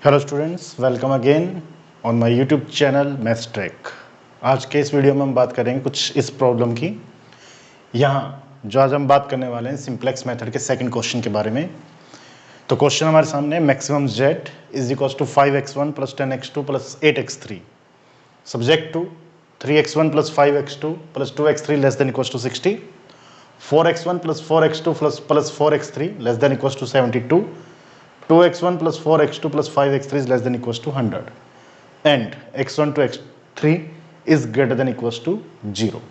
Hello students, welcome again on my YouTube channel maths track. आज के इस video में हम बात करेंगे कुछ इस प्रॉब्लम की। यहाँ जो आज हम बात करने वाले हैं सिंप्लेक्स मेथड के सेकंड क्वेश्चन के बारे में। तो क्वेश्चन हमारे सामने है, maximum z is equal to 5x1 plus 10x2 plus 8x3 subject to 3x1 plus 5x2 plus 2x3 less than equal to 60, 4x1 plus 4x2 plus 4x3 less than equal to 72, 2x1 plus 4x2 plus 5x3 is less than equals to 100 and x1 to x3 is greater than equals to 0।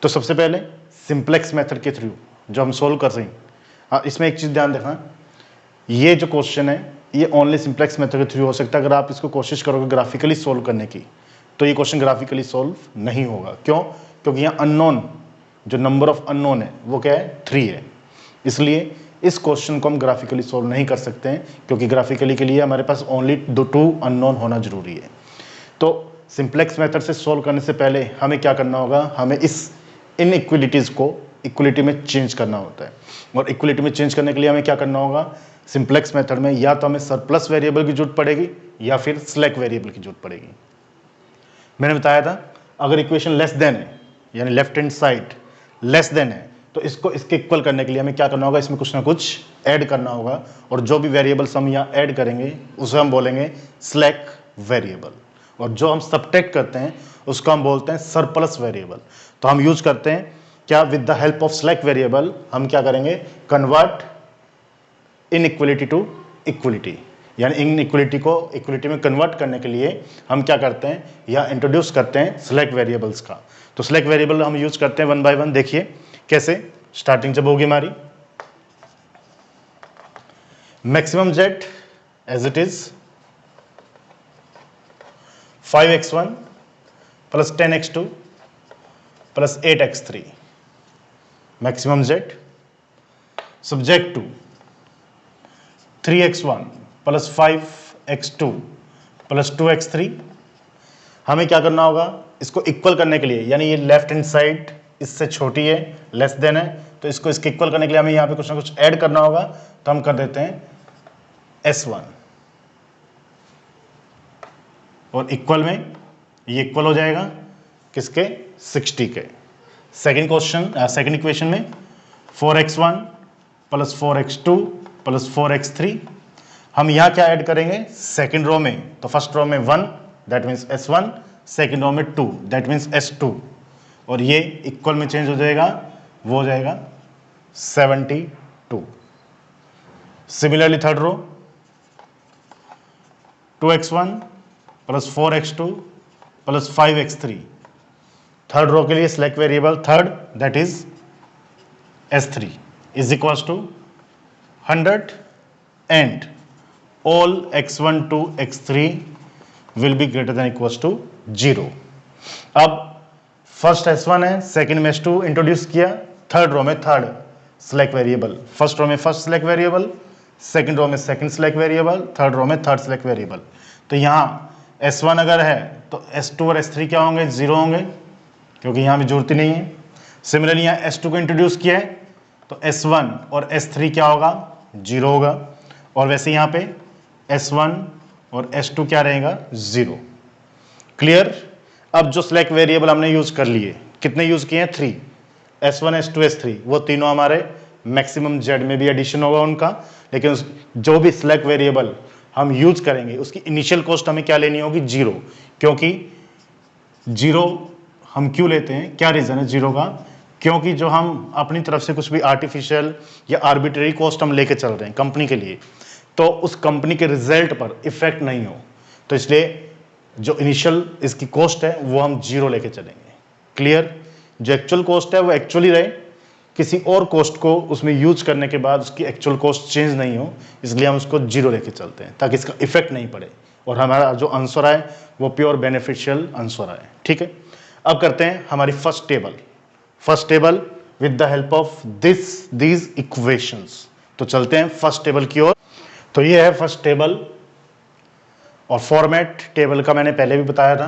तो सबसे पहले simplex method के through जो हम solve कर रहे हैं, इसमें एक चीज़ ध्यान रखना, ये जो क्वेश्चन है ये ओनली सिंप्लेक्स मेथड के थ्रू हो सकता है। अगर आप इसको कोशिश करोगे ग्राफिकली सोल्व करने की तो ये क्वेश्चन ग्राफिकली सोल्व नहीं होगा। क्यों? क्योंकि यहाँ अननोन, जो नंबर ऑफ अननोन है वो क्या है, 3 है। इसलिए इस क्वेश्चन को हम ग्राफिकली सोल्व नहीं कर सकते हैं, क्योंकि ग्राफिकली के लिए हमारे पास ओनली 2 अननोन होना जरूरी है। तो सिंप्लेक्स मेथड से सोल्व करने से पहले हमें क्या करना होगा, हमें इस इनइक्वलिटीज़ को इक्वलिटी में चेंज करना होता है। और इक्वलिटी में चेंज करने के लिए हमें क्या करना होगा, सिंप्लेक्स मेथड में या तो हमें सरप्लस वेरिएबल की जरूरत पड़ेगी या फिर स्लैक वेरिएबल की जरूरत पड़ेगी। मैंने बताया था अगर इक्वेशन लेस देन है, यानी left hand side less than है, तो इसको इसके इक्वल करने के लिए हमें क्या करना होगा, इसमें कुछ ना कुछ ऐड करना होगा। और जो भी वेरिएबल्स हम यहाँ ऐड करेंगे उसे हम बोलेंगे स्लैक वेरिएबल, और जो हम सब्ट्रैक्ट करते हैं उसको हम बोलते हैं सरप्लस वेरिएबल। तो हम यूज करते हैं क्या, with the help of slack variable हम क्या करेंगे, कन्वर्ट इनइक्वलिटी टू इक्वलिटी, यानी इनइक्वलिटी को इक्वलिटी में कन्वर्ट करने के लिए हम क्या करते हैं या इंट्रोड्यूस करते हैं स्लैक वेरिएबल्स का। तो स्लैक वेरिएबल हम यूज करते हैं 1 बाय 1। देखिए कैसे, स्टार्टिंग जब होगी हमारी maximum z as it is 5x1 plus 10x2 plus 8x3 maximum z, subject to 3x1 plus 5x2 plus 2x3। हमें क्या करना होगा, इसको इक्वल करने के लिए, यानी ये लेफ्ट हैंड साइड इससे छोटी है, लेस देन है, तो इसको इसके इक्वल करने के लिए हमें यहाँ पे कुछ ना कुछ ऐड करना होगा। तो हम कर देते हैं S1, और इक्वल में ये इक्वल हो जाएगा किसके, 60 के। सेकंड इक्वेशन में 4x1 plus 4x2 plus 4x3, हम यहाँ क्या ऐड करेंगे सेकंड रो में, तो फर्स्ट रो में 1 that means S1, second row में 2 दैट मीन्स S2, और ये इक्वल में चेंज हो जाएगा, वो हो जाएगा 72। Similarly third row 2x1 plus 4x2 plus 5x3, third row के लिए select variable third that is S3 is equals to 100 and all x1 to x3 will be greater than equals to 0। अब first S1 है, second में S2 introduce किया, third row में third select variable, first row में first select variable, second row में second select variable, third row में third select variable. तो यहाँ S1 अगर है तो S2 और S3 क्या होंगे, 0 होंगे, क्योंकि यहाँ भी जरूरत ही नहीं है। सिमिलरली यहाँ S2 को इंट्रोड्यूस किया है तो S1 और S3 क्या होगा, 0 होगा, और वैसे यहाँ पे S1 और S2 क्या रहेगा, 0। क्लियर? अब जो सिलेक्ट वेरिएबल हमने यूज कर लिए, कितने यूज किए हैं, 3, S1 S2 S3, वो तीनों हमारे मैक्सिमम z में भी एडिशन होगा उनका। लेकिन जो भी सिलेक्ट वेरिएबल हम यूज करेंगे उसकी इनिशियल कॉस्ट हमें क्या लेनी होगी, 0। क्योंकि 0 हम क्यों लेते हैं, क्या रीजन है 0 का, क्योंकि जो हम अपनी तरफ से कुछ भी आर्टिफिशियल या आर्बिट्रेरी कॉस्ट हम लेके चल रहे हैं कंपनी के लिए, तो उस कंपनी के रिजल्ट पर इफेक्ट नहीं हो, तो इसलिए जो इनिशियल इसकी कॉस्ट है वो हम 0 लेके चलेंगे। क्लियर? जो एक्चुअल कॉस्ट है वो एक्चुअली रहे, किसी और कॉस्ट को उसमें यूज करने के बाद उसकी एक्चुअल कॉस्ट चेंज नहीं हो, इसलिए हम उसको 0 लेके चलते हैं ताकि इसका इफेक्ट नहीं पड़े और हमारा जो आंसर आए वो प्योर बेनिफिशियल आंसर आए। ठीक है, अब करते हैं हमारी first table with the help of these equations. तो चलते हैं फर्स्ट टेबल की ओर। तो ये है फर्स्ट टेबल, और फॉर्मेट टेबल का मैंने पहले भी बताया था,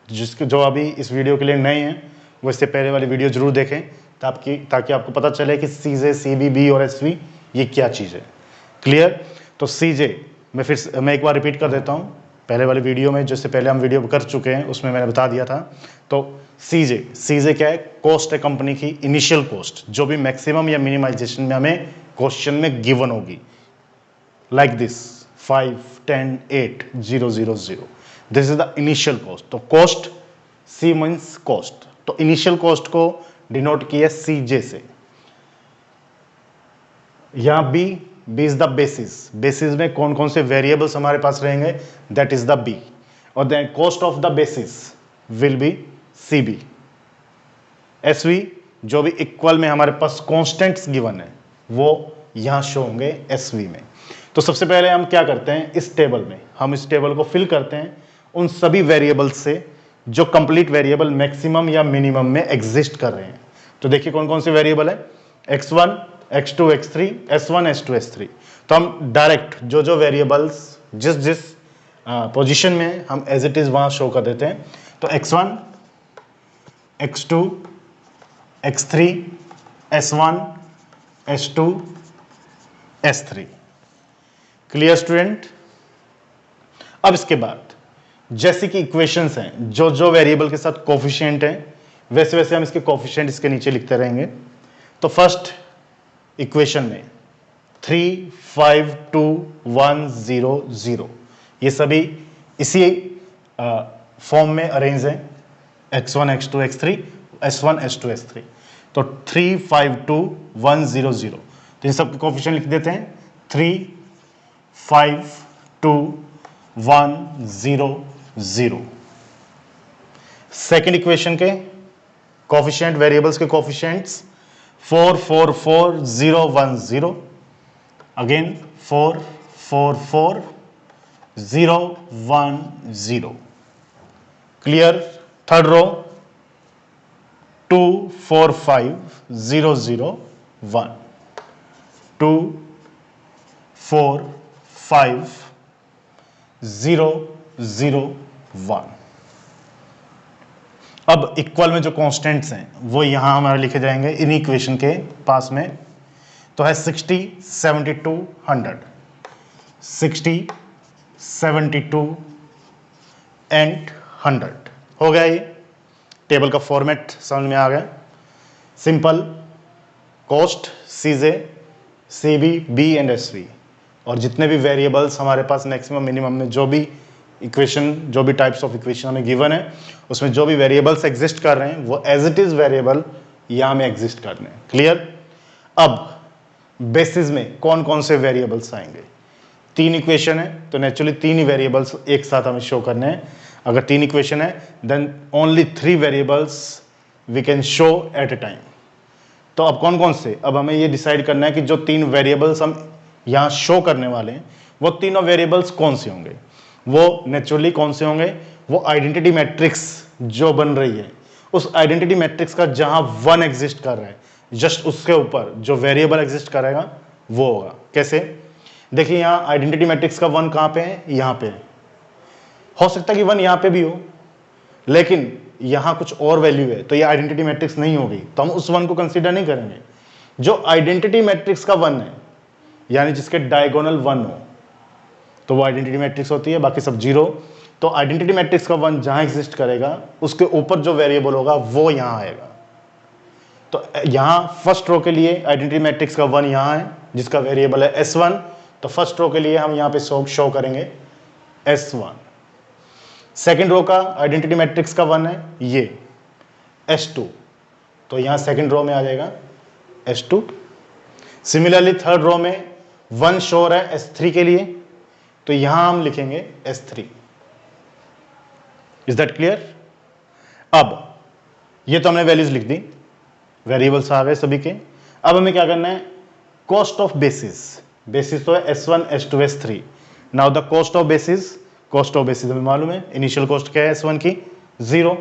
जो अभी इस वीडियो के लिए नए हैं वो इससे पहले वाली वीडियो जरूर देखें ताकि आपको पता चले कि CJ, CB, B और SV ये क्या चीज़ है। क्लियर? तो CJ मैं एक बार रिपीट कर देता हूँ। पहले वाली वीडियो में, जिससे पहले हम वीडियो कर चुके हैं, उसमें मैंने बता दिया था। तो सीजे क्या है? कॉस्ट है कंपनी की, इनिशियल कॉस्ट, जो भी मैक्सिमम या मिनिमाइजेशन में हमें क्वेश्चन में गिवन होगी, like this 5, 10, 8, 0, 0, 0। This is the initial cost. तो कॉस्ट, सी मीन्स कॉस्ट, तो इनिशियल कॉस्ट को डिनोट किया सीजे से। यहां B is the basis. Basis में कौन कौन से वेरिएबल्स हमारे पास रहेंगे? That is the B. और then cost of the basis will be C B. S V, जो भी इक्वल में हमारे पास कॉन्स्टेंट्स गिवन है, वो यहां शो होंगे एसवी में। तो सबसे पहले हम क्या करते हैं, इस टेबल में हम इस टेबल को फिल करते हैं उन सभी वेरिएबल्स से जो कंप्लीट वेरिएबल मैक्सिमम या मिनिमम में एग्जिस्ट कर रहे हैं। तो देखिए कौन कौन से वेरिएबल है? x1, x2, x3, s1, s2, s3। तो हम डायरेक्ट जो जो वेरिएबल्स जिस जिस पोजीशन में हम एज इट इज वहां शो कर देते हैं। तो x1, x2, x3, s1, s2, s3। Clear student? अब इसके बाद जैसे कि इक्वेशंस हैं, जो जो वेरिएबल के साथ कोफिशिएंट हैं, वैसे वैसे हम इसके कोफिशिएंट इसके नीचे लिखते रहेंगे। तो फर्स्ट इक्वेशन में 3, 5, 2, 1, 0, 0, ये सभी इसी फॉर्म में अरेंज हैं, x1, x2, x3, s1, s2, s3। तो 3, 5, 2, 1, 0, 0, तो इन सबके कोफिशिएंट लिख देते हैं। 3, 5, 2, 1, 0, 0। सेकेंड इक्वेशन के कोफिशिएंट, वेरिएबल्स के coefficients 4, 4, 4, 0, 1, 0। Again 4, 4, 4, 0, 1, 0। Clear? Third row 2, 4, 5, 0, 0, 1। 2, 4, 5, 0, 0, 1। अब इक्वल में जो कांस्टेंट्स हैं वो यहां हमारे लिखे जाएंगे इन इक्वेशन के पास में। तो है 60, 72, 100, 60, 72 एंड 100। हो गया? ये टेबल का फॉर्मेट समझ में आ गया? Simple cost, CJ, CB, B and SV, और जितने भी वेरिएबल्स हमारे पास मैक्सिमम मिनिमम में जो भी इक्वेशन, जो भी टाइप्स ऑफ इक्वेशन हमें गिवन है, उसमें जो भी वेरिएबल्स एग्जिस्ट कर रहे हैं वो एज इट इज वेरिएबल यहां में एग्जिस्ट कर रहे हैं। क्लियर? अब बेसिस में कौन कौन से वेरिएबल्स आएंगे? 3 इक्वेशन है तो नेचुरली 3 ही वेरिएबल्स एक साथ हमें शो करने हैं। अगर 3 इक्वेशन है then only 3 variables we can show at a time. तो अब कौन कौन से? अब हमें ये डिसाइड करना है कि जो 3 वेरिएबल्स हम यहां शो करने वाले हैं वो तीनों वेरिएबल्स कौन से होंगे। वो नेचुरली कौन से होंगे? वो आइडेंटिटी मैट्रिक्स जो बन रही है, उस आइडेंटिटी मैट्रिक्स का जहां 1 एग्जिस्ट कर रहा है, जस्ट उसके ऊपर जो वेरिएबल एग्जिस्ट करेगा वो होगा। कैसे? देखिए यहां आइडेंटिटी मैट्रिक्स का 1 कहां पे है? यहां पे है। हो सकता है कि 1 यहां पे भी हो, लेकिन यहां कुछ और वैल्यू है तो ये आइडेंटिटी मैट्रिक्स नहीं होगी, तो हम उस 1 को कंसीडर नहीं करेंगे। जो आइडेंटिटी मैट्रिक्स का 1 है, यानी जिसके डायगोनल 1 हो, तो वो आइडेंटिटी मैट्रिक्स होती है, बाकी सब 0। तो आइडेंटिटी मैट्रिक्स का 1 जहां एग्जिस्ट करेगा उसके ऊपर जो वेरिएबल होगा वो यहां आएगा। तो यहां फर्स्ट रो के लिए आइडेंटिटी मैट्रिक्स का 1 यहां है जिसका वेरिएबल है s1, तो फर्स्ट रो के लिए हम यहां पे शो करेंगे s1। सेकेंड रो का आइडेंटिटी मैट्रिक्स का 1 है ये s2, तो यहां सेकेंड रो में आ जाएगा s2। सिमिलरली थर्ड रो में 1 शो हो रहा है s3 के लिए, तो यहां हम लिखेंगे s3। Is that clear? अब ये तो हमने वैल्यूज लिख दी, वेरिएबल्स आ गए सभी के। अब हमें क्या करना है? Cost of basis. बेसिस तो है s1, s2, s3। Now the cost of basis, cost of basis हमें मालूम है, इनिशियल कॉस्ट क्या है s1 की? 0,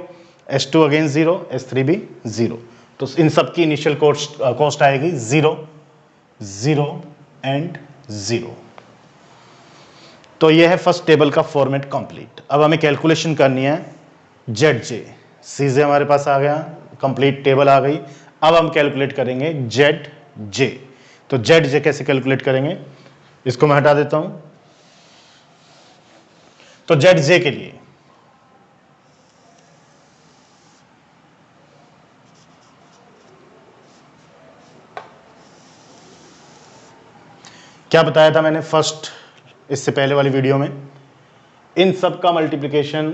s2 अगेन 0, s3 भी 0। तो इन सब की इनिशियल कॉस्ट आएगी 0, 0 एंड 0। तो यह है फर्स्ट टेबल का फॉर्मेट कंप्लीट। अब हमें कैलकुलेशन करनी है ZJ। सीजे हमारे पास आ गया, कंप्लीट टेबल आ गई। अब हम कैलकुलेट करेंगे ZJ। तो ZJ कैसे कैलकुलेट करेंगे? इसको मैं हटा देता हूं। तो जेड जे के लिए क्या बताया था मैंने फर्स्ट, इससे पहले वाली वीडियो में, इन सब का मल्टीप्लिकेशन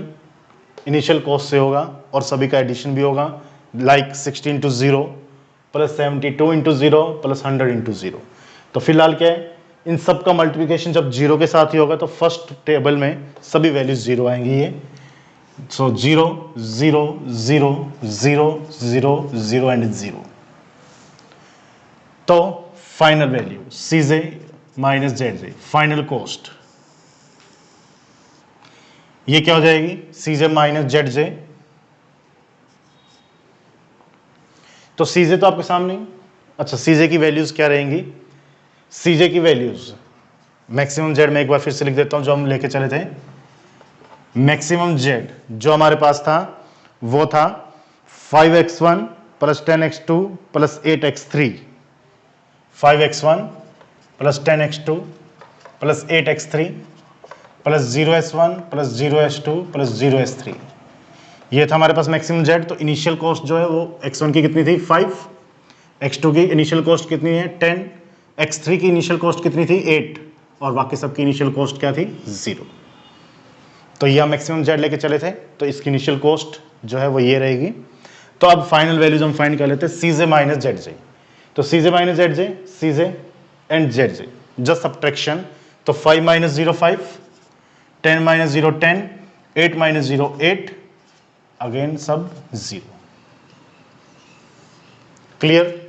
इनिशियल कॉस्ट से होगा और सभी का एडिशन भी होगा, like 60 into 0 plus 72 into 0 plus 100 into 0। तो फिलहाल क्या है, इन सब का मल्टीप्लिकेशन जब 0 के साथ ही होगा तो फर्स्ट टेबल में सभी वैल्यूज 0 आएंगी ये। सो 0 0 0 0 0 0 एंड 0। तो फाइनल वैल्यू सीजे माइनस जेड जे, फाइनल कॉस्ट ये क्या हो जाएगी, सीजे माइनस जेड जे। तो सीजे तो आपके सामने, अच्छा सीजे की वैल्यूज क्या रहेंगी, सीजे की वैल्यूज मैक्सिमम जेड में एक बार फिर से लिख देता हूं जो हम लेके चले थे। मैक्सिमम जेड जो हमारे पास था वो था 5x1 plus 10x2 plus 8x3, 5x1 plus 10x2 plus 8x3 plus 0s1 plus 0s2 plus 0s3, ये था हमारे पास मैक्सिमम जेड। तो इनिशियल कॉस्ट जो है वो x1 की कितनी थी 5, x2 की इनिशियल कॉस्ट कितनी है 10, x3 की इनिशियल कॉस्ट कितनी थी 8 और बाकी सबकी इनिशियल कॉस्ट क्या थी 0। तो ये हम मैक्सिमम जेड लेके चले थे, तो इसकी इनिशियल कॉस्ट जो है वो ये रहेगी। तो अब फाइनल वैल्यूज हम फाइंड कर लेते हैं, सीजे माइनस जेड जे। तो C J minus Z J, C J and Z J, just subtraction. तो 5 माइनस 0 5, 10 माइनस 0 10, 8 माइनस 0 8, अगेन सब 0। क्लियर।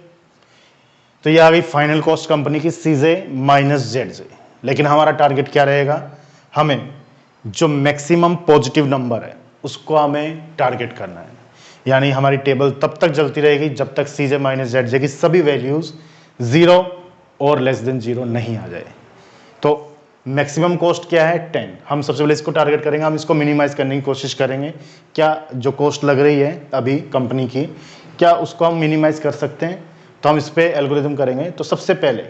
तो ये आ गई फाइनल कॉस्ट कंपनी की सीजे माइनस जेड जे। लेकिन हमारा टारगेट क्या रहेगा, हमें जो मैक्सिमम पॉजिटिव नंबर है उसको हमें टारगेट करना है। यानी हमारी टेबल तब तक चलती रहेगी जब तक सीजे माइनस जेड जे की सभी वैल्यूज 0 और लेस देन 0 नहीं आ जाए। तो मैक्सिमम कॉस्ट क्या है 10, हम सबसे पहले इसको टारगेट करेंगे, हम इसको मिनिमाइज करने की कोशिश करेंगे। क्या जो कॉस्ट लग रही है अभी कंपनी की, क्या उसको हम मिनिमाइज कर सकते हैं, तो हम इस पर एल्गोरिथम करेंगे। तो सबसे पहले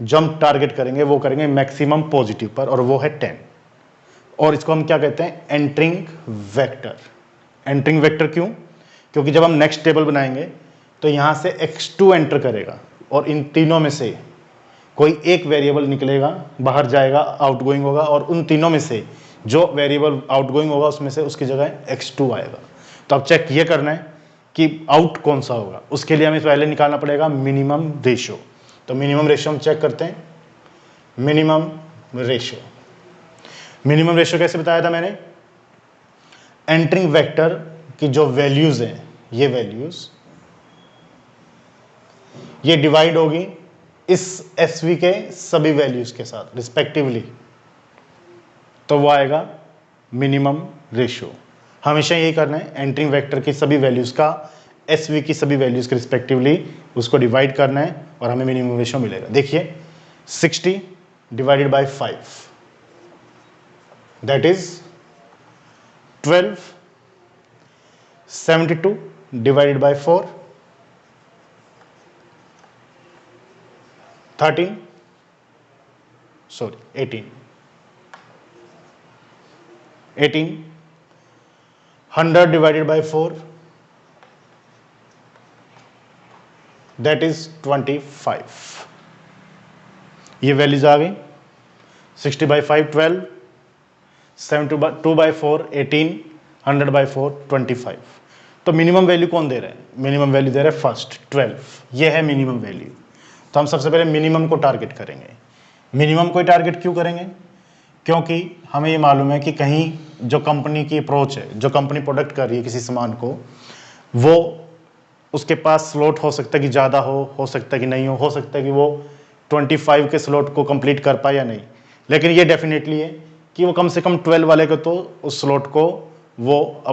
जो हम टारगेट करेंगे वो करेंगे मैक्सिमम पॉजिटिव पर, और वो है 10। और इसको हम क्या कहते हैं, एंटरिंग वेक्टर। एंटरिंग वेक्टर क्यों, क्योंकि जब हम नेक्स्ट टेबल बनाएंगे तो यहां से x2 एंटर करेगा और इन तीनों में से कोई एक वेरिएबल निकलेगा, बाहर जाएगा, आउटगोइंग होगा, और उन तीनों में से जो वेरिएबल आउटगोइंग होगा उसमें से उसकी जगह x2 आएगा। तो अब चेक ये करना है कि आउट कौन सा होगा, उसके लिए हमें पहले निकालना पड़ेगा मिनिमम रेशियो। तो मिनिमम रेशियो हम चेक करते हैं, मिनिमम रेशियो। मिनिमम रेशियो कैसे बताया था मैंने, एंटरिंग वेक्टर की जो वैल्यूज हैं, ये वैल्यूज ये डिवाइड होगी इस एसवी के सभी वैल्यूज के साथ रिस्पेक्टिवली, तो वो आएगा मिनिमम रेशियो। हमेशा यही करना है, एंटरिंग वेक्टर की सभी वैल्यूज का एसवी की सभी वैल्यूज के रिस्पेक्टिवली उसको डिवाइड करना है और हमें मिनिमम रेशियो मिलेगा। देखिए 60 divided by 5 that is 12, 72 divided by 4 13, sorry 18, 100 divided by 4 that is 25। ये वैल्यूज आ गई, 60 by 5 12, 72 by 4 18, 100 by 4 25। तो मिनिमम वैल्यू कौन दे रहा है, मिनिमम वैल्यू दे रहा है फर्स्ट 12, ये है मिनिमम वैल्यू। तो हम सबसे पहले मिनिमम को टारगेट करेंगे। मिनिमम को टारगेट क्यों करेंगे, क्योंकि हमें ये मालूम है कि कहीं जो कंपनी की अप्रोच है, जो कंपनी प्रोडक्ट कर रही है किसी सामान को, वो उसके पास स्लॉट हो सकता है कि ज़्यादा हो सकता है कि नहीं हो सकता है कि वो 25 के स्लॉट को कंप्लीट कर पाए या नहीं, लेकिन ये डेफिनेटली है कि वो कम से कम 12 वाले को तो उस स्लॉट को वो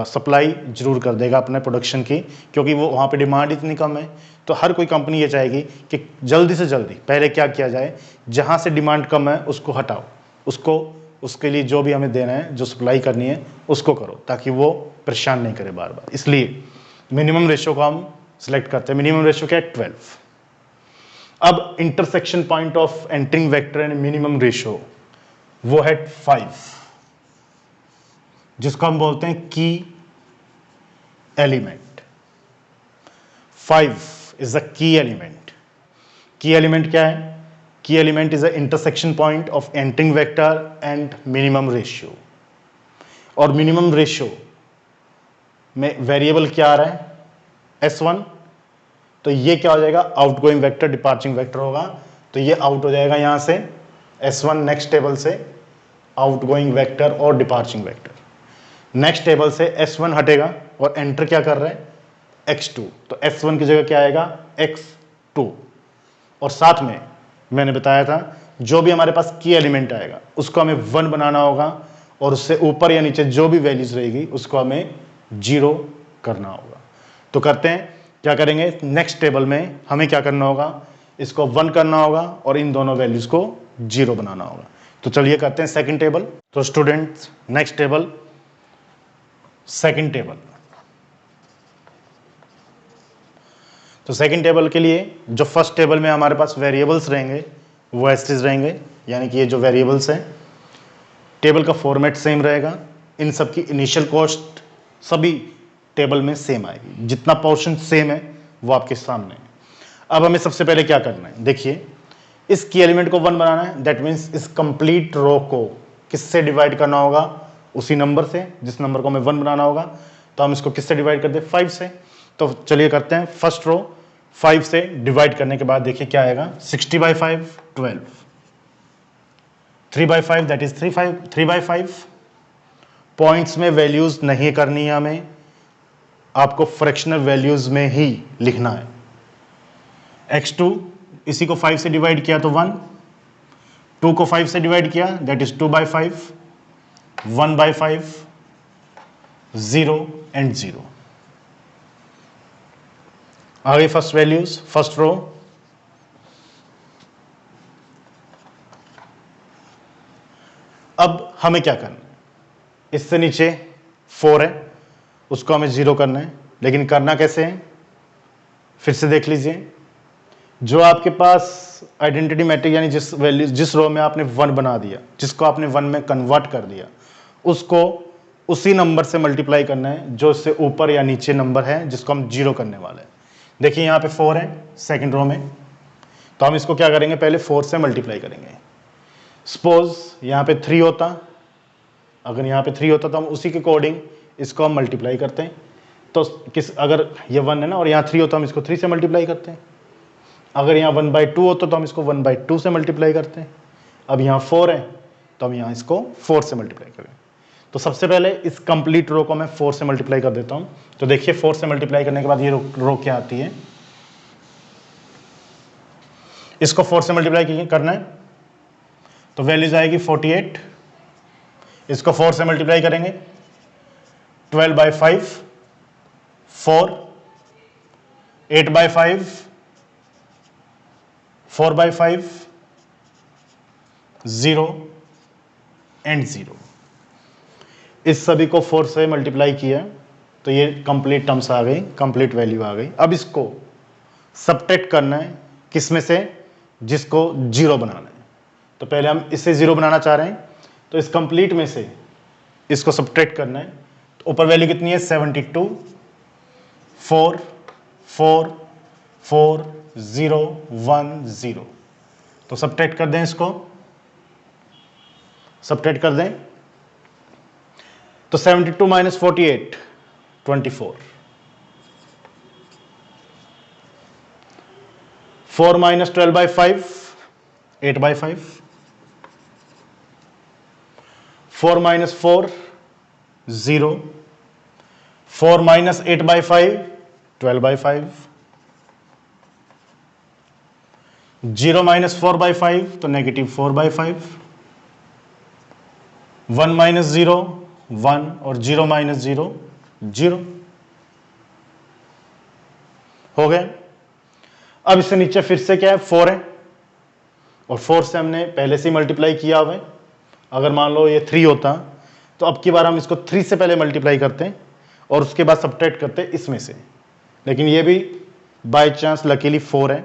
सप्लाई जरूर कर देगा अपने प्रोडक्शन की, क्योंकि वो वहाँ पे डिमांड इतनी कम है। तो हर कोई कंपनी ये चाहेगी कि जल्दी से जल्दी पहले क्या किया जाए, जहाँ से डिमांड कम है उसको हटाओ, उसको उसके लिए जो भी हमें देना है, जो सप्लाई करनी है उसको करो, ताकि वो परेशान नहीं करे बार बार। इसलिए मिनिमम रेशियो को हम सिलेक्ट करते हैं। मिनिमम रेशियो क्या है 12। अब intersection point of entering vector and minimum ratio वो है 5। जिसको हम बोलते हैं की element. 5 is the key element. की एलिमेंट क्या है? की element is a intersection point of entering vector and minimum ratio. और मिनिमम रेशियो में वेरिएबल क्या आ रहा है? S1। तो ये क्या हो जाएगा? आउटगोइंग वेक्टर, डिपार्चिंग वेक्टर होगा, तो ये आउट हो जाएगा यहां से S1 नेक्स्ट टेबल से आउटगोइंग वेक्टर और डिपार्चिंग वेक्टर। नेक्स्ट टेबल से S1 हटेगा और एंटर क्या कर रहा है? X2। तो S1 की जगह क्या आएगा? X2। और साथ में मैंने बताया था जो भी हमारे पास की एलिमेंट आएगा उसको हमें 1 बनाना होगा और उससे ऊपर या नीचे जो भी वैल्यूज रहेगी उसको हमें 0 करना होगा। तो करते हैं, क्या करेंगे? नेक्स्ट टेबल में हमें क्या करना होगा? इसको 1 करना होगा और इन दोनों वैल्यूज को 0 बनाना होगा। तो चलिए करते हैं सेकंड टेबल। तो students, next table, second table. तो सेकंड टेबल के लिए जो फर्स्ट टेबल में हमारे पास वेरिएबल्स रहेंगे वो ऐसे रहेंगे, यानी कि ये जो वेरिएबल्स हैं, टेबल का फॉर्मेट सेम रहेगा, इन सब की इनिशियल कॉस्ट सभी टेबल में सेम आएगी, जितना पोर्शन सेम है वो आपके सामने है। अब हमें सबसे पहले क्या करना है? देखिए, इस की एलिमेंट को 1 बनाना है, दैट मीन्स इस कंप्लीट रो को किससे डिवाइड करना होगा? उसी नंबर से जिस नंबर को हमें 1 बनाना होगा। तो हम इसको किससे डिवाइड कर दें? 5 से। तो चलिए करते हैं। फर्स्ट रो 5 से डिवाइड करने के बाद देखिए क्या आएगा? 60/5 12, 3/5 दैट इज 3/5। पॉइंट्स में वैल्यूज नहीं करनी है हमें, आपको फ्रैक्शनल वैल्यूज में ही लिखना है। x2 इसी को 5 से डिवाइड किया तो 1, 2 को 5 से डिवाइड किया दैट इज 2/5, 1/5, 0 एंड 0। आ गई फर्स्ट वैल्यूज, फर्स्ट रो। अब हमें क्या करना है? इससे नीचे 4 है, उसको हमें 0 करना है, लेकिन करना कैसे है? फिर से देख लीजिए, जो आपके पास आइडेंटिटी मैट्रिक्स यानी जिस वैल्यू जिस रो में आपने 1 बना दिया, जिसको आपने 1 में कन्वर्ट कर दिया, उसको उसी नंबर से मल्टीप्लाई करना है जो इससे ऊपर या नीचे नंबर है जिसको हम 0 करने वाले हैं। देखिए यहाँ पे 4 है सेकंड रो में, तो हम इसको क्या करेंगे? पहले 4 से मल्टीप्लाई करेंगे। सपोज यहाँ पे 3 होता, अगर यहाँ पे 3 होता तो हम उसी के अकॉर्डिंग इसको हम मल्टीप्लाई करते हैं। तो अगर ये 1 है ना और यहाँ 3 होता, हम इसको 3 से मल्टीप्लाई करते हैं। अगर यहाँ 1/2 होता तो हम इसको 1/2 से मल्टीप्लाई करते हैं। अब यहाँ 4 है तो हम यहाँ इसको 4 से मल्टीप्लाई करें। तो सबसे पहले इस कंप्लीट रो को मैं 4 से मल्टीप्लाई कर देता हूँ। तो देखिए 4 से मल्टीप्लाई करने के बाद ये रो क्या आती है? इसको 4 से मल्टीप्लाई करना है तो वैल्यूज आएगी 48। इसको 4 से मल्टीप्लाई करेंगे 12/5, 4, 8/5, 4/5, 0 एंड 0। इस सभी को 4 से मल्टीप्लाई किया तो ये कंप्लीट टर्म्स आ गई, कंप्लीट वैल्यू आ गई। अब इसको सबट्रैक्ट करना है किस में से? जिसको 0 बनाना है। तो पहले हम इसे 0 बनाना चाह रहे हैं, तो इस कंप्लीट में से इसको सबट्रैक्ट करना है। तो ऊपर वैल्यू कितनी है? 72, 4, 4, 4, 0, 1, 0। तो सबट्रैक्ट कर दें, इसको सबट्रैक्ट कर दें तो 72 - 48 24, 4 - 12/5 8/5, 4 - 4 0, 4 - 8/5 12/5, 0 - 4/5 तो -4/5, 1 - 0 1 और 0 - 0 0 हो गए। अब इससे नीचे फिर से क्या है? 4 है और 4 से हमने पहले से ही मल्टीप्लाई किया हुआ है। अगर मान लो ये 3 होता तो अब की बार हम इसको 3 से पहले मल्टीप्लाई करते हैं और उसके बाद सबट्रैक्ट करते हैं इसमें से, लेकिन ये भी बाय चांस लकीली 4 है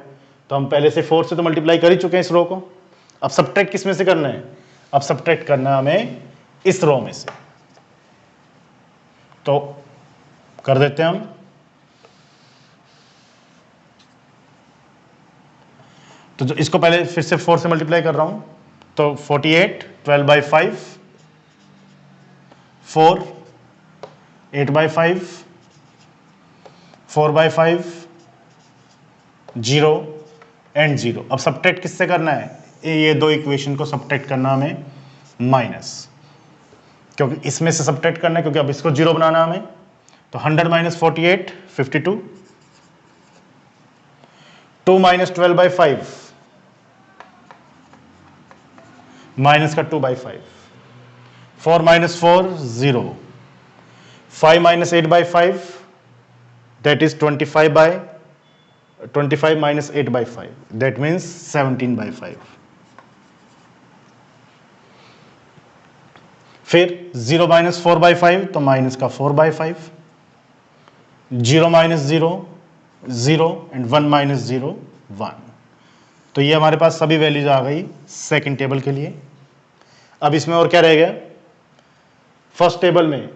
तो हम पहले से 4 से तो मल्टीप्लाई कर ही चुके हैं इस रो को। अब सबट्रैक्ट किस में से करना है? अब सबट्रैक्ट करना है हमें इस रो में से। तो कर देते हैं हम। तो जो इसको पहले फिर से 4 से मल्टीप्लाई कर रहा हूं, तो 48, 12/5, 4, 8/5, 4/5, 0 एंड 0। अब सब्ट्रैक्ट किससे करना है? ये दो इक्वेशन को सब्ट्रैक्ट करना हमें माइनस, क्योंकि इसमें से सब्ट्रैक्ट करना है, क्योंकि अब इसको 0 बनाना हमें। तो 100 - 48, 52, 2 - 12/5, माइनस का 2/5, 4 - 4, 0, 5 - 8/5, that is 25 - 8/5, that means 17/5। फिर 0 - 4/5, तो माइनस का 4/5, 0 - 0, 0 एंड 1 - 0, 1। तो ये हमारे पास सभी वैल्यूज आ गई सेकंड टेबल के लिए। अब इसमें और क्या रह गया? फर्स्ट टेबल में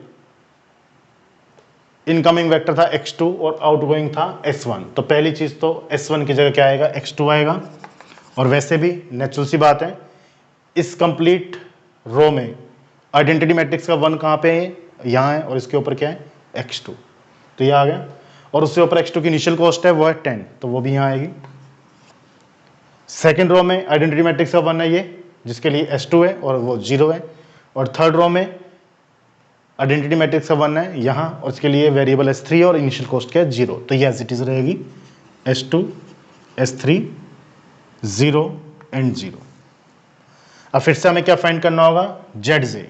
इनकमिंग वेक्टर था x2 और आउटगोइंग था s1। तो पहली चीज तो s1 की जगह क्या आएगा? x2 आएगा। और वैसे भी नेचुरल सी बात है, इस कंप्लीट रो में आइडेंटिटी मैट्रिक्स का 1 कहाँ पे है? यहाँ है। और इसके ऊपर क्या है? x2, तो ये आ गया। और उससे ऊपर x2 की इनिशियल कॉस्ट है, वो है 10, तो वो भी यहाँ आएगी। सेकेंड रो में आइडेंटिटी मैट्रिक्स का 1 है ये, जिसके लिए s2 है और वो 0 है। और थर्ड रो में आइडेंटिटी मैट्रिक्स का 1 है यहाँ, और इसके लिए वेरिएबल s3 और इनिशियल कॉस्ट क्या है? 0। तो ये एज इट इज रहेगी s2, s3, 0 एंड 0। अब फिर से हमें क्या फाइंड करना होगा? zj।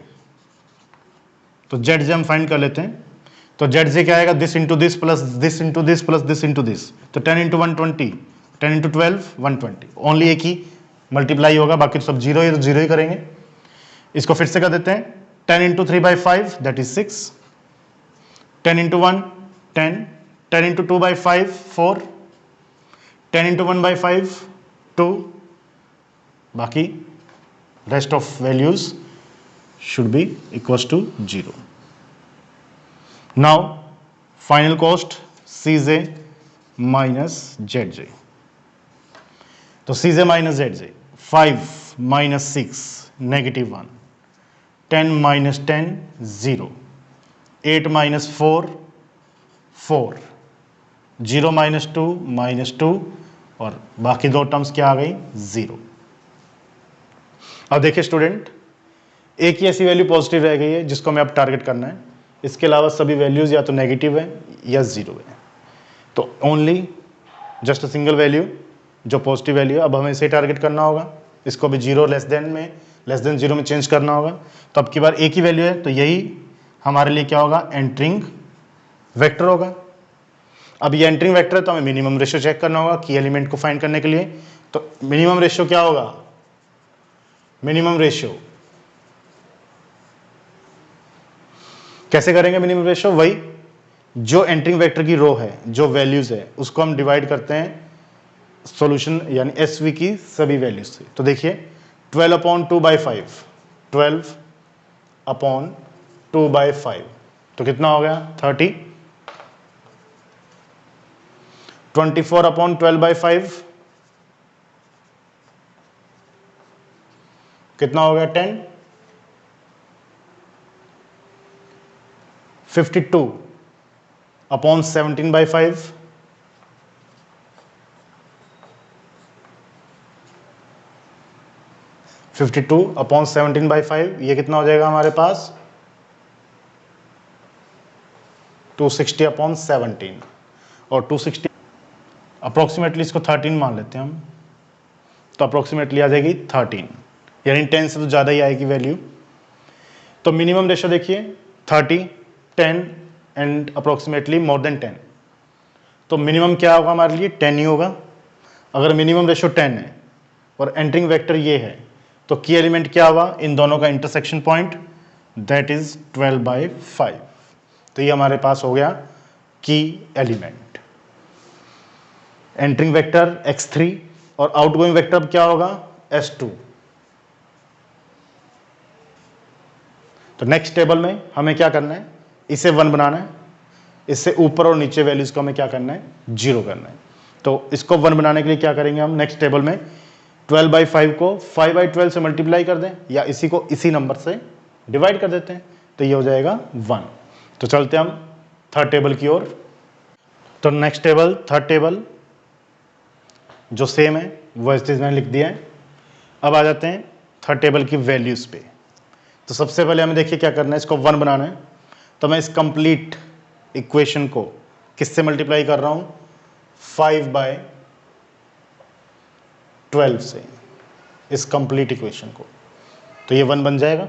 तो zj हम फाइंड कर लेते हैं। तो zj क्या आएगा? This into this plus this into this plus this into this. तो 10 × 120, 10 × 12, 120। ओनली एक ही मल्टीप्लाई होगा, बाकी तो सब 0 ही 0 ही करेंगे। इसको फिर से कर देते हैं। 10 × 3/5, दैट इज 6, 10 × 1, 10, 10 × 2/5, 4, 10 × 1/5, 2, बाकी rest of values should be equals to 0. Now final cost Cj minus Zj। तो Cj minus Zj, 5 minus 6 -1, 10 minus 10 0, 8 minus 4 4, 0 minus 2 -2, और बाकी दो टर्म्स क्या आ गई? 0। अब देखिए स्टूडेंट, एक ही ऐसी वैल्यू पॉजिटिव रह गई है जिसको हमें अब टारगेट करना है। इसके अलावा सभी वैल्यूज या तो नेगेटिव है या 0 है। तो only just a single value जो पॉजिटिव वैल्यू है, अब हमें इसे टारगेट करना होगा। इसको भी 0 लेस देन 0 में चेंज करना होगा। तो अब की बार एक ही वैल्यू है, तो यही हमारे लिए क्या होगा? एंटरिंग वेक्टर होगा। अब ये एंटरिंग वेक्टर है, तो हमें मिनिमम रेशियो चेक करना होगा की एलिमेंट को फाइंड करने के लिए। तो मिनिमम रेशियो क्या होगा? मिनिमम रेशियो कैसे करेंगे? मिनिमम रेशियो वही जो एंटरिंग वेक्टर की रो है, जो वैल्यूज है, उसको हम डिवाइड करते हैं सॉल्यूशन यानी एसवी की सभी वैल्यूज से। तो देखिए 12/2/5, 12/2/5, तो कितना हो गया? 30। 24/12/5 कितना हो गया? 10। 52/17/5 52/17/5 ये कितना हो जाएगा हमारे पास? 260/17। और 260 अप्रोक्सीमेटली इसको 13 मान लेते हैं हम, तो अप्रोक्सीमेटली आ जाएगी 13, यानी 10 से तो ज़्यादा ही आएगी वैल्यू। तो मिनिमम रेशियो देखिए 30, 10 एंड अप्रोक्सीमेटली मोर देन 10। तो मिनिमम क्या होगा हमारे लिए? 10 ही होगा। अगर मिनिमम रेशियो 10 है और एंटरिंग वेक्टर ये है, तो की एलिमेंट क्या हुआ इन दोनों का इंटरसेक्शन पॉइंट? That is 12/5। तो ये हमारे पास हो गया की एलिमेंट। एंटरिंग वेक्टर x3 और आउटगोइंग वेक्टर क्या होगा? s2। तो नेक्स्ट टेबल में हमें क्या करना है? इसे 1 बनाना है, इससे ऊपर और नीचे वैल्यूज को हमें क्या करना है, 0 करना है। तो इसको 1 बनाने के लिए क्या करेंगे हम, नेक्स्ट टेबल में 12/5 को 5/12 से मल्टीप्लाई कर दें, या इसी को इसी नंबर से डिवाइड कर देते हैं, तो ये हो जाएगा 1। तो चलते हैं हम थर्ड टेबल की ओर। तो नेक्स्ट टेबल, थर्ड टेबल जो सेम है वो इस चीज़ मैंने लिख दिया है। अब आ जाते हैं थर्ड टेबल की वैल्यूज़ पे। तो सबसे पहले हमें देखिए क्या करना है, इसको 1 बनाना है। तो मैं इस कंप्लीट इक्वेशन को किससे मल्टीप्लाई कर रहा हूँ, 5/12 से, इस कंप्लीट इक्वेशन को। तो ये 1 बन जाएगा।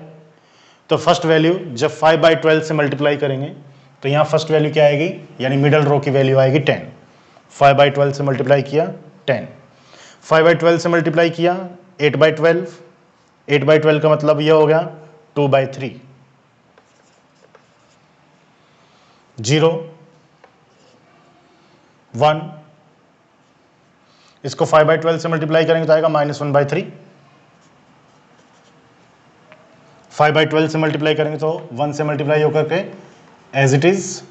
तो फर्स्ट वैल्यू जब 5/12 से मल्टीप्लाई करेंगे तो यहाँ फर्स्ट वैल्यू क्या आएगी, यानी मिडल रो की वैल्यू आएगी 10। 5/12 से मल्टीप्लाई किया 10, 5/12 से मल्टीप्लाई किया 8/12, 8/12 का मतलब ये हो गया 2/3, 0, 1, इसको 5/12 से मल्टीप्लाई करेंगे तो आएगा -1/3, 5/12 से मल्टीप्लाई करेंगे तो 1 से मल्टीप्लाई होकर के एज इट इज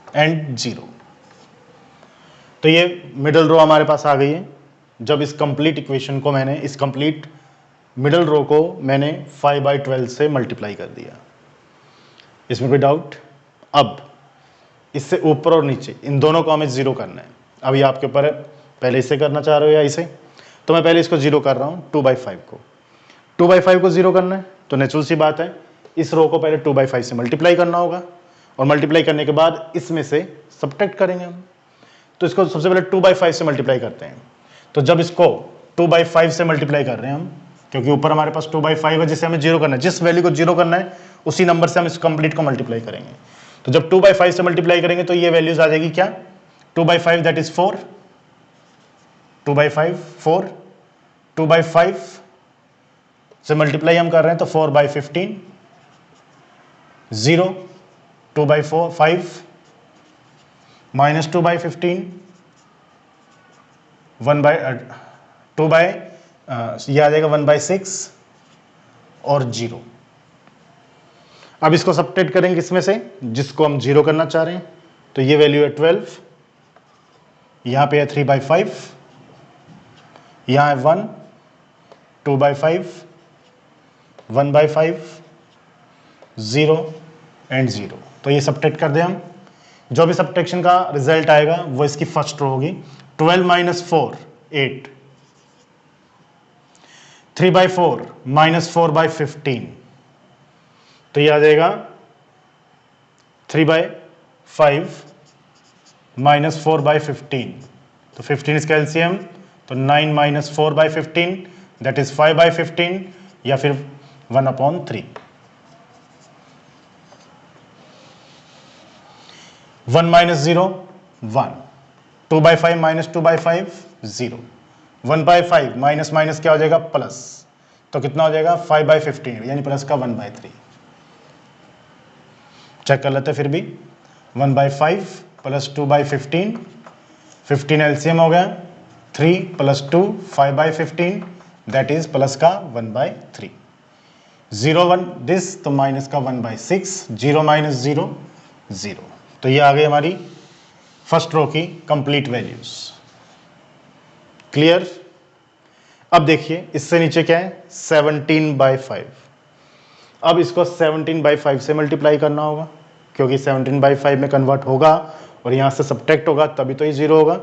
एंड 0। तो ये मिडल रो हमारे पास आ गई है। जब इस कंप्लीट इक्वेशन को मैंने, इस कंप्लीट मिडल रो को मैंने 5/12 से मल्टीप्लाई कर दिया, इसमें कोई डाउट। अब इससे ऊपर और नीचे इन दोनों को हमें 0 करना है। अब ये आपके ऊपर है, पहले इसे करना चाह रहे हो या इसे। तो मैं पहले इसको 0 कर रहा हूँ, 2/5 को, 2/5 को 0 करना है। तो नेचुरल सी बात है, इस रो को पहले 2/5 से मल्टीप्लाई करना होगा, और मल्टीप्लाई करने के बाद इसमें से सब्ट्रैक्ट करेंगे हम। तो इसको सबसे पहले 2/5 से मल्टीप्लाई करते हैं। तो जब इसको 2/5 से मल्टीप्लाई कर रहे हैं हम, क्योंकि ऊपर हमारे पास 2/5 है जिसे हमें 0 करना है, जिस वैल्यू को 0 करना है उसी नंबर से हम इस कंप्लीट को मल्टीप्लाई करेंगे। तो जब 2/5 से मल्टीप्लाई करेंगे तो ये वैल्यूज आ जाएगी क्या, 2/5 दैट इज 4, 2/5 4, 2/5 से मल्टीप्लाई हम कर रहे हैं तो 4/15, 0, 2/5 -2/15, 2 ये आ जाएगा 1/6 और 0। अब इसको सब्ट्रैक्ट करेंगे इसमें से जिसको हम 0 करना चाह रहे हैं। तो ये वैल्यू है 12, यहाँ पे है 3/5, यहाँ है 1, 2/5, 1/5, 0 एंड 0। तो ये सब्ट्रैक्ट कर दें हम। जो भी सब्ट्रैक्शन का रिजल्ट आएगा वो इसकी फर्स्ट रो होगी। 12 - 4 8, 3/4 -4/15, तो ये आ जाएगा 3/5 -4/15। तो 15 इसका एलसीएम, तो 9 - 4/15 दैट इज 5/15, या फिर 1/3। 1 - 0 1, 2/5 - 2/5 0, 1/5 माइनस क्या हो जाएगा, प्लस। तो कितना हो जाएगा 5/15, यानी प्लस का 1/3। चेक कर लेते हैं फिर भी, 1/5 प्लस 2/15, 15 एलसीएम हो गया, 3 + 2 5/15 दैट इज प्लस का 1/3, 0 1 दिस, तो माइनस का 1/6, 0 - 0 0। तो ये आ गई हमारी फर्स्ट रो की कंप्लीट वैल्यूज। क्लियर। अब देखिए इससे नीचे क्या है, 17/5। अब इसको 17/5 से मल्टीप्लाई करना होगा, क्योंकि 17/5 में कन्वर्ट होगा और यहाँ से सब्ट्रैक्ट होगा तभी तो ये 0 होगा।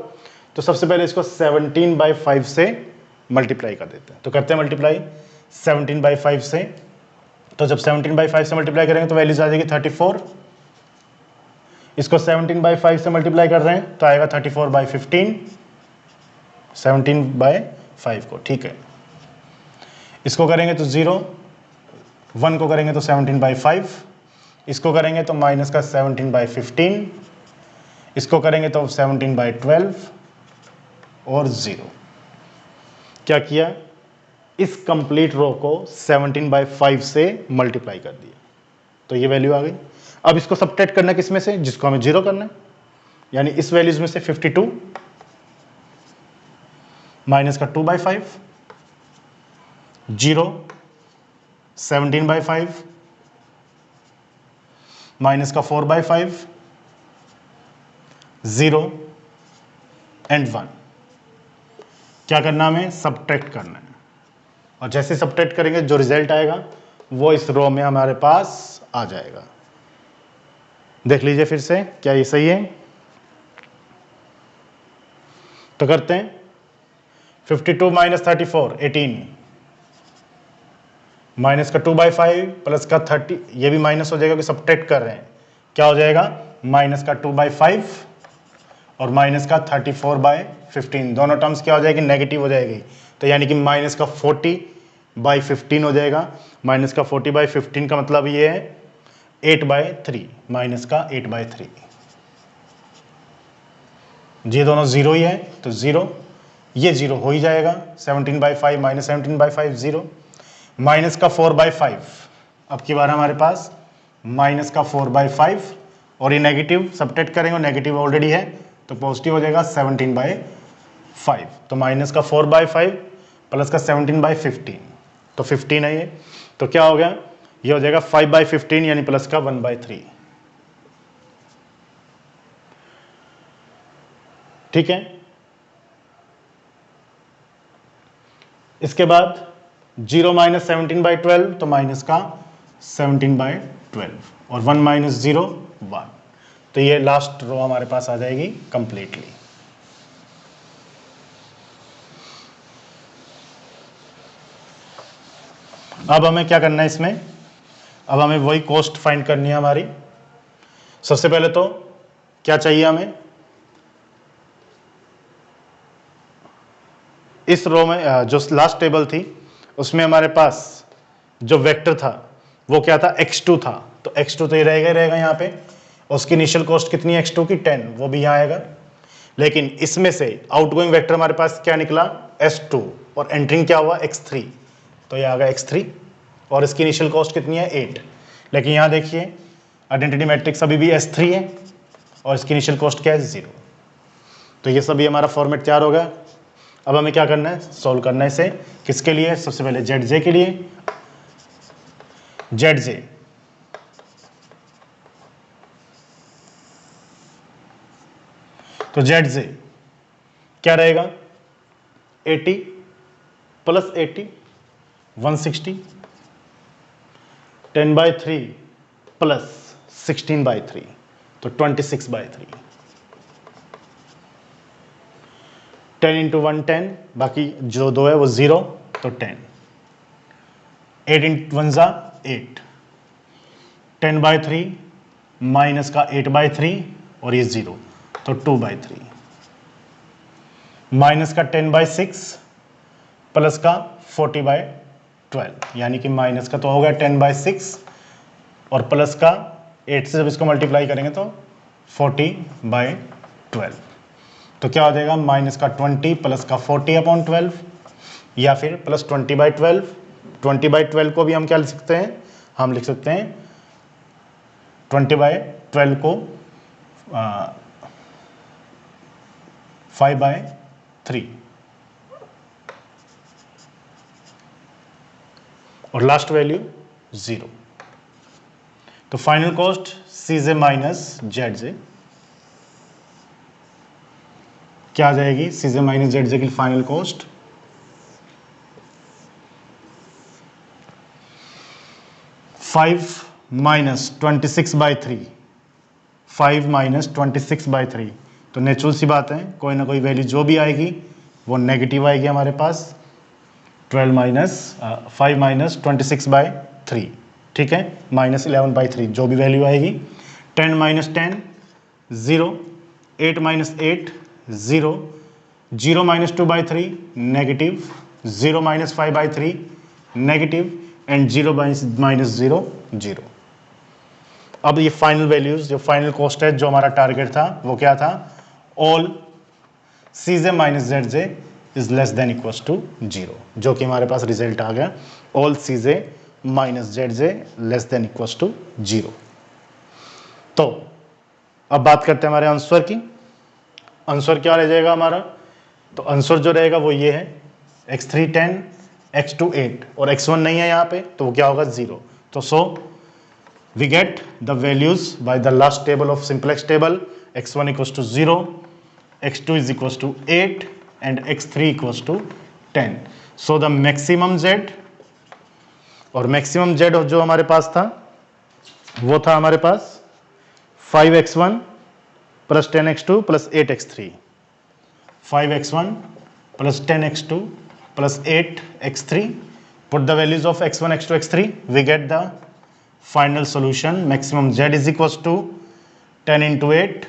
तो सबसे पहले इसको 17/5 से मल्टीप्लाई कर देते हैं। तो करते हैं मल्टीप्लाई 17/5 से। तो जब 17/5 से मल्टीप्लाई करेंगे तो वैल्यूज आ जाएगी 34। इसको 17/5 से मल्टीप्लाई कर रहे हैं तो आएगा 34/15, 17/5 को, ठीक है। इसको करेंगे तो 0, 1 को करेंगे तो 17/5, इसको करेंगे तो माइनस का 17/15, इसको करेंगे तो 17/12 और 0। क्या किया, इस कंप्लीट रो को 17/5 से मल्टीप्लाई कर दिया, तो ये वैल्यू आ गई। अब इसको सब्ट्रैक्ट करना किस में से, जिसको हमें 0 करना है, यानी इस वैल्यूज में से 52 माइनस का 2/5, 0, 17/5, माइनस का 4/5, 0 एंड 1। क्या करना हमें? सब्ट्रैक्ट करना है। और जैसे सब्ट्रैक्ट करेंगे जो रिजल्ट आएगा वो इस रो में हमारे पास आ जाएगा। देख लीजिए फिर से, क्या ये सही है? तो करते हैं। 52 माइनस 34, 18, माइनस का 2/5 प्लस का 30, ये भी माइनस हो जाएगा कि सब्ट्रैक्ट कर रहे हैं। क्या हो जाएगा? माइनस का 2/5 और माइनस का 34/15, दोनों टर्म्स क्या हो जाएगी? नेगेटिव हो जाएगी। तो यानी कि माइनस का 40/15 हो जाएगा। माइनस का 40/15 का मतलब ये है 8/3, माइनस का 8/3। ये दोनों जीरो ही है तो जीरो, ये जीरो हो ही जाएगा। 17/5 माइनस 17/5 जीरो। माइनस का 4/5, अब की बार हमारे पास माइनस का 4/5 और ये नेगेटिव सब्ट्रैक्ट करेंगे, नेगेटिव ऑलरेडी है तो पॉजिटिव हो जाएगा 17/5। तो माइनस का 4/5 प्लस का 17/15, तो 15 है ये। तो क्या हो गया? ये हो जाएगा 5/15 यानी प्लस का 1/3। ठीक है। इसके बाद 0 माइनस 17/12, तो माइनस का 17/12 और 1 माइनस 0 1। तो ये लास्ट रो हमारे पास आ जाएगी कंप्लीटली। अब हमें क्या करना है इसमें? अब हमें वही कॉस्ट फाइंड करनी है हमारी। सबसे पहले तो क्या चाहिए हमें? इस रो में जो लास्ट टेबल थी उसमें हमारे पास जो वेक्टर था वो क्या था? x2 था। तो x2 तो ये रहेगा ही रहेगा यहाँ पे। उसकी इनिशियल कॉस्ट कितनी है x2 की? 10, वो भी यहाँ आएगा। लेकिन इसमें से आउटगोइंग वेक्टर हमारे पास क्या निकला? s2 और एंट्रिंग क्या हुआ? x3, तो ये आ गया x3 और इसकी इनिशियल कॉस्ट कितनी है? 8। लेकिन यहाँ देखिए आइडेंटिटी मैट्रिक्स अभी भी S3 है और इसकी इनिशियल कॉस्ट क्या है? 0। तो ये सभी हमारा फॉर्मेट तैयार हो गया। अब हमें क्या करना है? सॉल्व करना है इसे। किसके लिए? सबसे पहले ZJ के लिए। ZJ तो ZJ क्या रहेगा? 80 प्लस 80 160, 10/3 प्लस 16/3 तो 26/3। 10 इंटू 1 10, बाकी जो दो है वो 0 तो 10। 8 इंटू 1 8, 10/3 माइनस का 8/3 और ये 0 तो 2/3। माइनस का 10/6 प्लस का 40/12 यानी कि माइनस का तो हो गया 10/6 और प्लस का 8 से जब इसको मल्टीप्लाई करेंगे तो 40/12। तो क्या हो जाएगा? माइनस का 20 प्लस का 40/12 या फिर प्लस 20/12। 20/12 को भी हम क्या लिख सकते हैं? हम लिख सकते हैं 20/12 को 5/3 और लास्ट वैल्यू 0। तो final cost CJ minus ZJ क्या आ जाएगी? CJ माइनस ZJ की फाइनल कॉस्ट 5 माइनस 26/3, 5 माइनस 26/3। तो नेचुरल सी बात है कोई ना कोई वैल्यू जो भी आएगी वो नेगेटिव आएगी हमारे पास। 5 माइनस 26/3, ठीक है, माइनस 11/3 जो भी वैल्यू आएगी। 10 minus 10 0, 8 minus 8 0, 0 minus 2/3 negative, 0 minus 5/3 negative and 0 minus 0 0। अब ये फाइनल वैल्यूज, जो फाइनल कॉस्ट है, जो हमारा टारगेट था वो क्या था? All CJ minus ZJ is less than equals to 0, जो कि हमारे पास रिजल्ट आ गया। All CJ minus ZJ less than equals to 0। तो अब बात करते हैं हमारे आंसर की। आंसर क्या रह जाएगा हमारा? तो आंसर जो रहेगा वो ये है, x3 10, x2 8 और x1 नहीं है यहाँ पे तो वो क्या होगा? 0। तो सो we get the values by the last table of simplex table. x1 equals to 0, x2 is equals to 8 and x3 equals to 10. So the maximum z और maximum z जो हमारे पास था वो था हमारे पास 5x1 plus 10x2 plus 8x3. 5x1 plus 10x2 plus 8x3. Put the values of x1, x2, x3. We get the final solution. Maximum z is equals to 10 into 8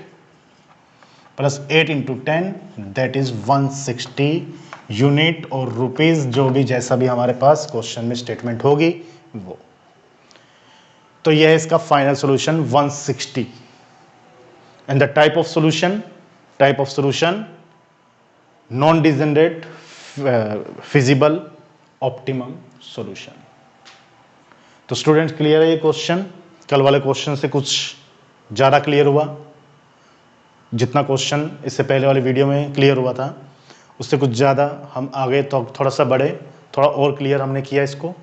plus 8 into 10, that is 160 unit और rupees, जो भी जैसा भी हमारे पास question में statement होगी वो. तो यह है इसका final solution 160. And the type of solution non degenerate feasible optimum solution. तो स्टूडेंट्स क्लियर है ये क्वेश्चन? कल वाले क्वेश्चन से कुछ ज़्यादा क्लियर हुआ? जितना क्वेश्चन इससे पहले वाले वीडियो में क्लियर हुआ था उससे कुछ ज़्यादा हम आगे तो थोड़ा सा बढ़े, थोड़ा और क्लियर हमने किया इसको.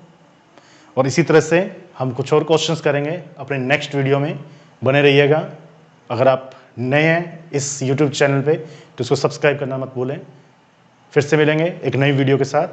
और इसी तरह से हम कुछ और क्वेश्चंस करेंगे अपने नेक्स्ट वीडियो में. बने रहिएगा. अगर आप नए हैं इस यूट्यूब चैनल पे तो इसको सब्सक्राइब करना मत भूलें. फिर से मिलेंगे एक नई वीडियो के साथ.